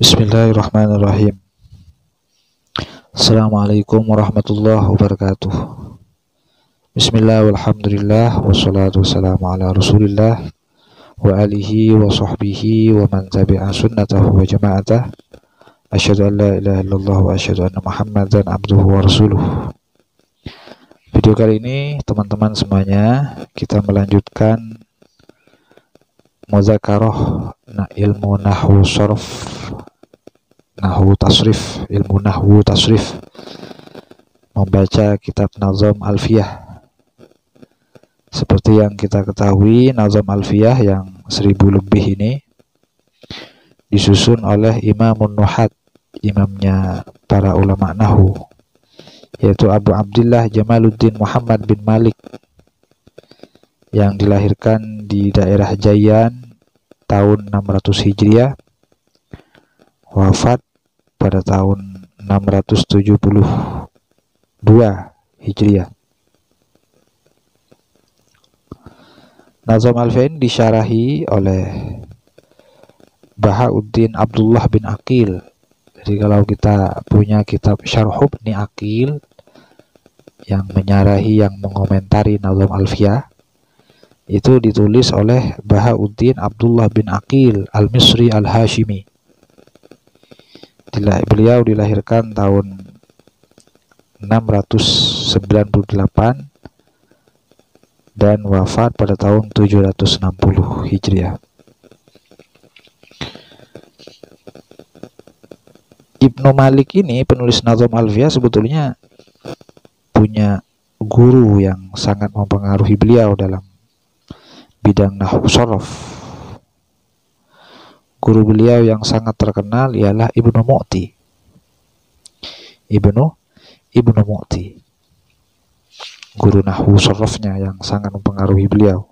Bismillahirrahmanirrahim. Assalamualaikum warahmatullahi wabarakatuh. Bismillah walhamdulillah wassalatu wassalamu ala rasulillah wa alihi wa sahbihi wa man tabi'a sunnatahu wa jama'atah. Asyhadu an la ilaha illallah wa asyhadu anna muhammadan abduhu wa rasuluh. Video kali ini teman-teman semuanya kita melanjutkan muzakarah ilmu nahwu sharaf, nahwu tasrif, ilmu nahwu tasrif, membaca kitab Nazam Alfiyah. Seperti yang kita ketahui, Nazam Alfiyah yang 1000 lebih ini disusun oleh Imamun Nuhat, imamnya para ulama nahwu, yaitu Abu Abdullah Jamaluddin Muhammad bin Malik, yang dilahirkan di daerah Jayan tahun 600 Hijriah, wafat pada tahun 672 Hijriah. Nazam Alfiyah disyarahi oleh Bahauddin Abdullah bin Aqil. Jadi kalau kita punya kitab Syarh Ibnu Aqil yang menyarahi, yang mengomentari Nazam Alfiyah, itu ditulis oleh Bahauddin Abdullah bin Aqil Al-Misri Al-Hashimi. Beliau dilahirkan tahun 698 dan wafat pada tahun 760 Hijriah. Ibnu Malik ini, penulis Nazam Alfiyah, sebetulnya punya guru yang sangat mempengaruhi beliau dalam bidang nahwu sharaf. Guru beliau yang sangat terkenal ialah Ibnu Mu'ti. Ibnu Mu'ti, guru nahwu sharafnya yang sangat mempengaruhi beliau.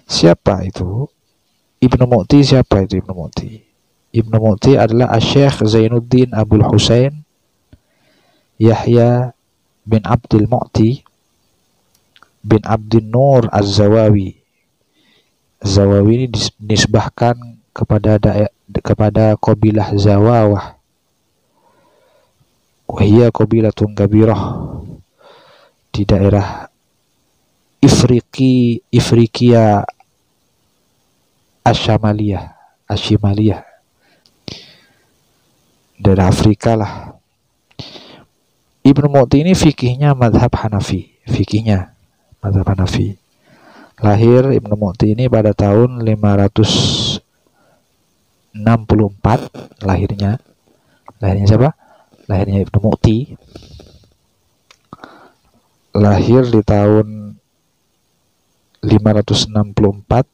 Siapa itu Ibnu Mu'ti? Ibnu Mu'ti? Ibnu Mu'ti adalah Asy-Syaikh Zainuddin Abul Husain Yahya bin Abdul Mu'ti bin Abdin Nur Az-Zawawi. Zawawi ini dinisbahkan kepada kabilah Zawawah. Wahia kabilatun kabirah di daerah Ifriqiya Ashimaliyah, daerah Afrika lah. Ibnu Mu'ti ini fikihnya mazhab Hanafi, Lahir Ibnu Mu'ti ini pada tahun 564 lahirnya siapa? Lahirnya Ibnu Mu'ti. Lahir di tahun 564.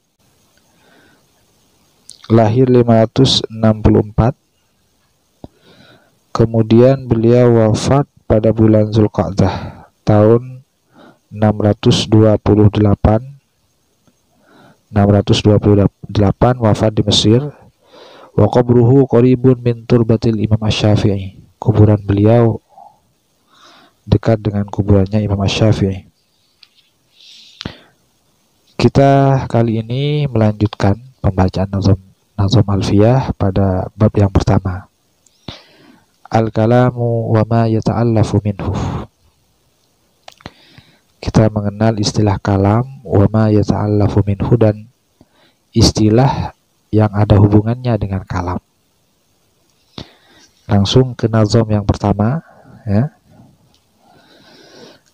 Kemudian beliau wafat pada bulan Zulqa'dah tahun 628, wafat di Mesir. Wa qabruhu qaribun min turbatil Imam Asy-Syafi'i. Kuburan beliau dekat dengan kuburannya Imam Asy-Syafi'i. Kita kali ini melanjutkan pembacaan Nazam Alfiyah pada bab yang pertama, Al-kalamu wa ma yata'allafu minhu. Kita mengenal istilah kalam, wa ma yata'allafu minhu, dan istilah yang ada hubungannya dengan kalam. Langsung ke nazam yang pertama, ya.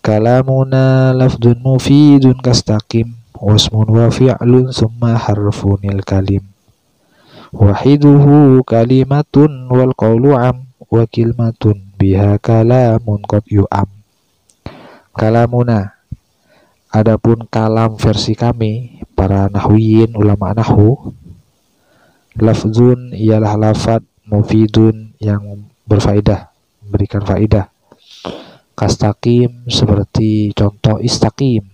Kalamuna lafdun mufidun kastaqim wasmun wa fi'lun summa harfunil kalim. Wahiduhu kalimatun wal qawlu am wa kilmatun biha kalamun qad yu'am. Kalamuna, adapun kalam versi kami para nahwiyin, ulama nahwu, lafzun ialah lafad, mufidun yang berfaedah, memberikan faedah, kastaqim seperti contoh istaqim,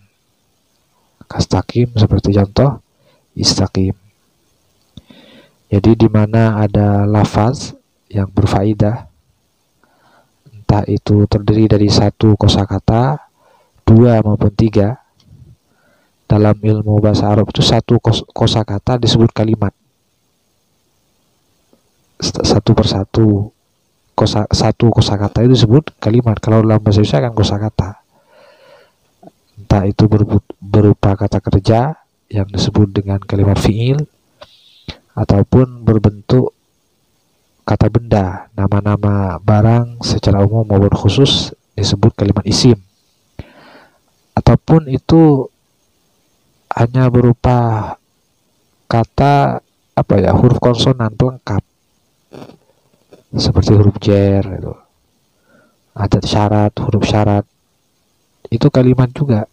Jadi di mana ada lafaz yang berfaedah, entah itu terdiri dari satu kosakata, 2 maupun 3, dalam ilmu bahasa Arab itu satu kosakata disebut kalimat. satu persatu. Satu kosakata itu disebut kalimat. Kalau dalam bahasa Indonesia kan kosakata. Entah itu berupa kata kerja yang disebut dengan kalimat fiil, ataupun berbentuk kata benda, nama-nama barang secara umum maupun khusus disebut kalimat isim. Ataupun itu hanya berupa kata huruf konsonan pelengkap seperti huruf jar itu, adat syarat, huruf syarat, itu kalimat juga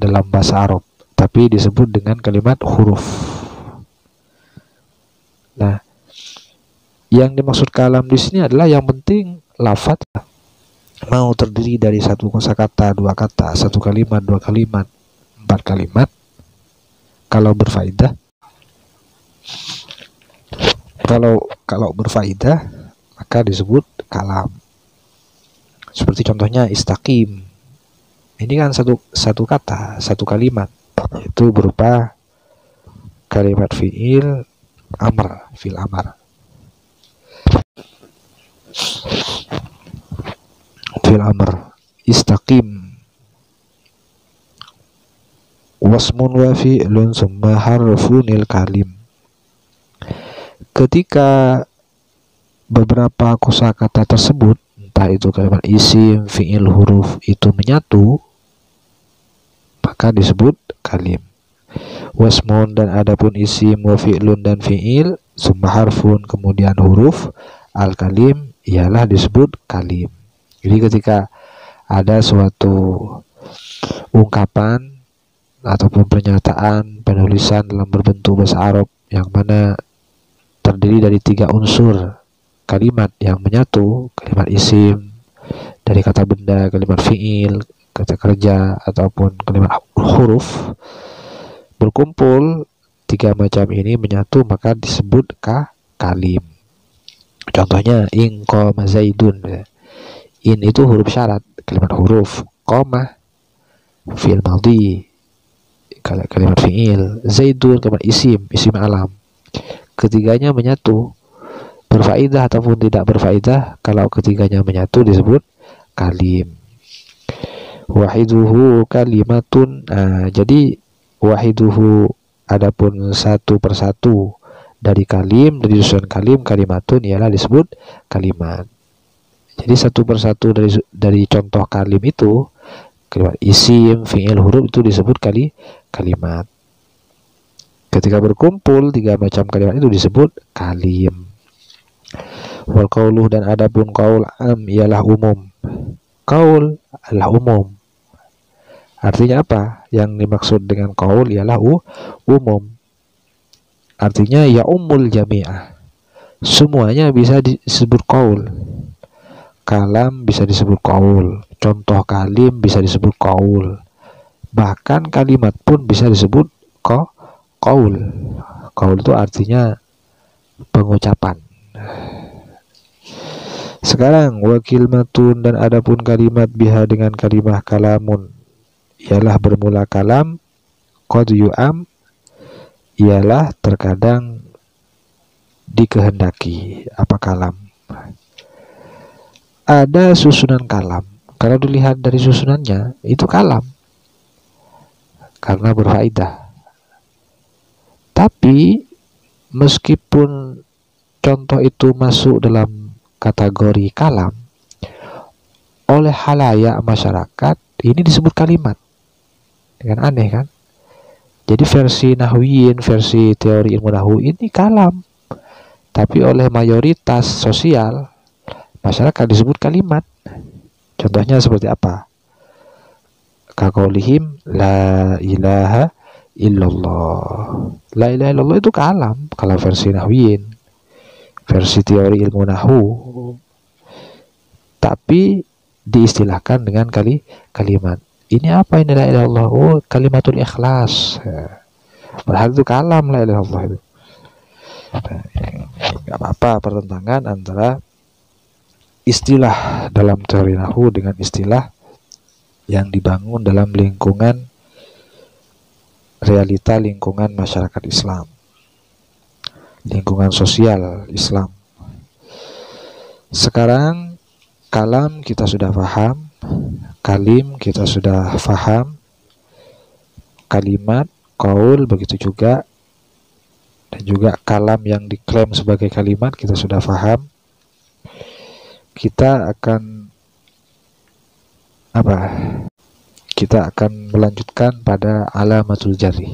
dalam bahasa Arab, tapi disebut dengan kalimat huruf. Nah, yang dimaksud kalam di sini adalah yang penting lafaz mau terdiri dari satu kosakata, dua kata, satu kalimat, dua kalimat, empat kalimat. Kalau berfaedah, kalau berfaedah maka disebut kalam. Seperti contohnya istaqim. Ini kan satu kata, satu kalimat. Itu berupa kalimat fiil amr, fiil amr. Fiil amr, istaqim. Wasmun wa fi'lun summa harfunil kalim. Ketika beberapa kosakata tersebut, entah itu kalimat isim, fi'il, huruf, itu menyatu, maka disebut kalim. Wasmun, dan adapun isim, wa fi'lun, dan fi'il, summa harfun, kemudian huruf, al kalim, ialah disebut kalim. Jadi ketika ada suatu ungkapan ataupun pernyataan, penulisan dalam berbentuk bahasa Arab yang mana terdiri dari 3 unsur kalimat yang menyatu, kalimat isim dari kata benda, kalimat fiil, kata kerja, ataupun kalimat huruf, berkumpul 3 macam ini menyatu, maka disebut kalim. Contohnya in qama zaidun. In itu huruf syarat, kalimat huruf. Qama fiil madhi, kalimat fiil. Zaidun kalimat isim alam. Ketiganya menyatu, berfaedah ataupun tidak berfaedah. Kalau ketiganya menyatu disebut kalim. Wahiduhu kalimatun. Jadi wahiduhu, adapun satu persatu dari kalim, dari susunan kalim, kalimatun ialah disebut kalimat. Jadi satu persatu dari contoh kalim itu, kalimat isim, fi'il, huruf, itu disebut kalimat. Ketika berkumpul 3 macam kalimat itu disebut kalim. Wal qauluh, dan adapun qaul am ialah umum. Qaul adalah umum. Artinya apa? Yang dimaksud dengan qaul ialah umum. Artinya ya ummul jami'ah. Semuanya bisa disebut qaul. Kalam bisa disebut qaul. Contoh kalim bisa disebut qaul. Bahkan kalimat pun bisa disebut qaul. Qaul itu artinya pengucapan. Sekarang wakil matun, dan adapun kalimat biha dengan kalimah kalamun ialah bermula kalam. Qad yu'am ialah terkadang dikehendaki. Apa kalam? Ada susunan kalam. Kalau dilihat dari susunannya itu kalam karena berfaedah. Tapi meskipun contoh itu masuk dalam kategori kalam, oleh halayak masyarakat ini disebut kalimat. Kan aneh kan? Jadi versi nahwiyin, versi teori ilmu nahwu ini kalam, tapi oleh mayoritas sosial masyarakat disebut kalimat. Contohnya seperti apa? Kaqaulihim la ilaha illallah. La ilaha illallah itu kalam kalau versi nahwiyin, versi teori ilmu nahwu, tapi diistilahkan dengan kalimat. Ini apa ini la ilaha illallah? Oh, kalimatul ikhlas. Padahal itu kalam la ilaha illallah itu. Gak apa-apa pertentangan antara istilah dalam teori nahwu dengan istilah yang dibangun dalam lingkungan realita, lingkungan masyarakat Islam, lingkungan sosial Islam. Sekarang kalam kita sudah paham, kalim kita sudah paham, kalimat, qaul begitu juga, dan juga kalam yang diklaim sebagai kalimat kita sudah paham. Kita akan Kita akan melanjutkan pada alamatul jarri.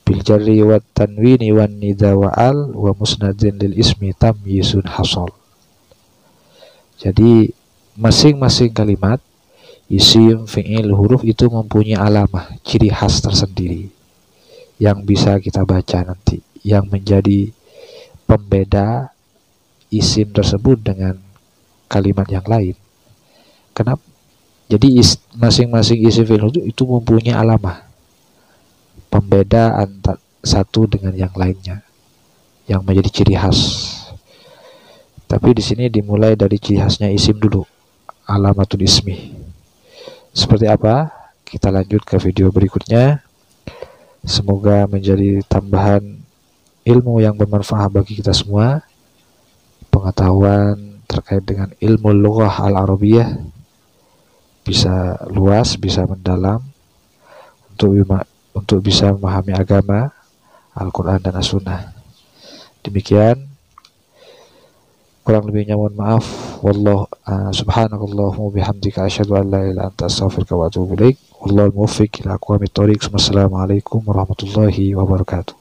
Bil jarri wat tanwini wan nida wa al wa musnadin lil ismi tamyisun hasal. Jadi masing-masing kalimat, isim, fi'il, huruf itu mempunyai alamah, ciri khas tersendiri yang bisa kita baca nanti, yang menjadi pembeda isim tersebut dengan kalimat yang lain. Kenapa? Jadi masing-masing isim fi'il itu mempunyai alamah pembeda antara satu dengan yang lainnya, yang menjadi ciri khas. Tapi di sini dimulai dari ciri khasnya isim dulu, alamatul ismi. Seperti apa? Kita lanjut ke video berikutnya. Semoga menjadi tambahan ilmu yang bermanfaat bagi kita semua, pengetahuan terkait dengan ilmu lughah al-arabiyah bisa luas, bisa mendalam untuk bisa memahami agama, Al-Quran dan As-Sunnah. Demikian, kurang lebihnya mohon maaf. Subhanakallahumma bihamdika asyhadu an la ilaha illa anta astaghfiruka wa atubu ilaik. Wallahul muwaffiq ila aqwamit thoriq. Wassalamualaikum warahmatullahi wabarakatuh.